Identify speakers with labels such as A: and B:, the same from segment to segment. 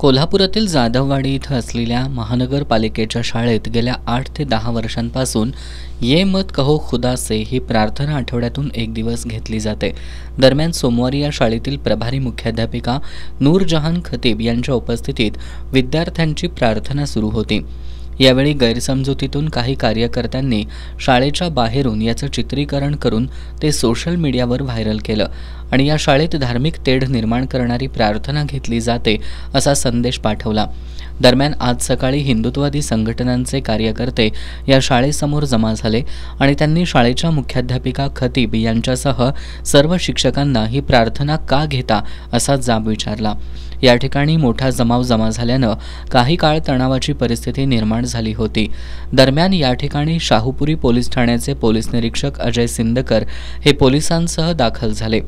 A: कोल्हापुरातील जाधववाडी इथं असलेल्या महानगरपालिकेच्या शाळेत गेल्या 8 ते 10 वर्षांपासून ये मत कहो खुदा से ही प्रार्थना आठवड्यातून एक दिवस घेतली जाते। दरम्यान सोमवारी या शाळेतील प्रभारी मुख्याध्यापिका नूरजहान खतीब यांच्या उपस्थितीत विद्यार्थ्यांची प्रार्थना सुरू होती। यावेळी गैरसमजुतीतून काही कार्यकर्त्यांनी शाळेच्या बाहेरून याचं चित्रीकरण करून ते सोशल मीडियावर व्हायरल केलं आणि या शाळेत धार्मिक तेढ निर्माण करणारी प्रार्थना घेतली जाते असा संदेश पाठवला। दरम्यान आज सकाळी हिंदुत्ववादी संघटनांचे कार्यकर्ते या शाळेसमोर जमा झाले आणि त्यांनी शाळेच्या मुख्याध्यापिका खतीब यांच्यासह सर्व शिक्षकांना ही प्रार्थना का घेता असा जाब विचारला। या ठिकाणी मोठा जमाव जमा झाल्यानं काही काळ तणावाची परिस्थिती निर्माण झाली होती। दरम्यान या ठिकाणी शाहूपुरी पोलीस ठाण्याचे पोलीस निरीक्षक अजय सिंदकर हे पोलिसांसह दाखल झाले।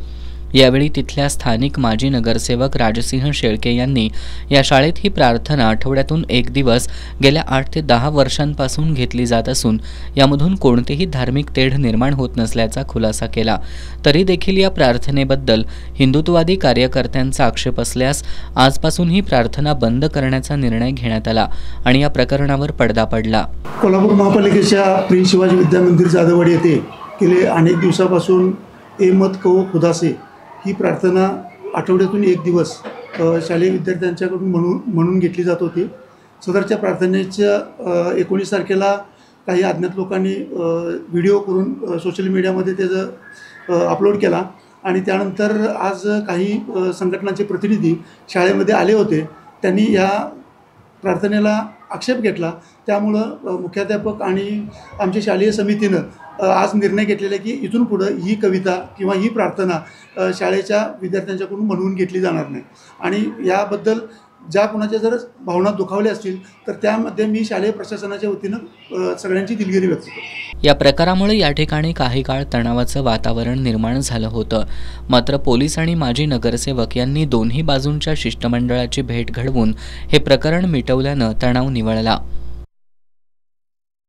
A: यावेळी तिथल्या स्थानिक माजी नगरसेवक राजसिंह शेळके यांनी या शाळेत ही प्रार्थना आठवड्यातून एक दिवस गेल्या 8 ते 10 वर्षांपासून घेतली जात असून यामधून कोणतेही धार्मिक तेढ निर्माण होत नसल्याचा खुलासा केला। तरी देखील या प्रार्थनेबद्दल हिंदुत्ववादी कार्यकर्त्यांचा आक्षेप असल्यास आजपासून ही प्रार्थना बंद करण्याचा निर्णय घेण्यात आला आणि या प्रकरणावर पडदा पडला।
B: कोल्हापूर महापालिकेच्या प्रिन्स शिवाजी विद्या मंदिर जाधववाडी येथे गेले अनेक दिवसापासून ए मत कहो खुदा से ही प्रार्थना आठवड्यातून एक दिवस शालेय विद्यार्थ्यांच्याकडून म्हणून घेतली जात होती। सदरच्या प्रार्थनेच्या 19 तारखेला काही अज्ञात लोकांनी व्हिडिओ करून सोशल मीडियामध्ये त्याचं अपलोड केला आणि त्यानंतर आज काही संघटनांचे प्रतिनिधी शाळेमध्ये आले होते। त्यांनी या प्रार्थनेला आक्षेप घेतला। त्यामुळं मुख्याध्यापक आणि आमच्या शालेय समितीनं आज निर्णय घेतलेला की इथून पुढं ही कविता किंवा ही प्रार्थना शाळेच्या विद्यार्थ्यांच्याकडून म्हणून घेतली जाणार नाही आणि याबद्दल ज्या कोणाच्या जर भावना दुखावल्या असतील तर त्यामध्ये मी शालेय प्रशासनाच्या वतीनं सगळ्यांची दिलगिरी व्यक्त करतो।
A: या प्रकारामुळे या ठिकाणी काही काळ तणावाचं वातावरण निर्माण झालं होतं। मात्र पोलीस आणि माजी नगरसेवक यांनी दोन्ही बाजूंच्या शिष्टमंडळाची भेट घडवून हे प्रकरण मिटवल्यानं तणाव निवळला।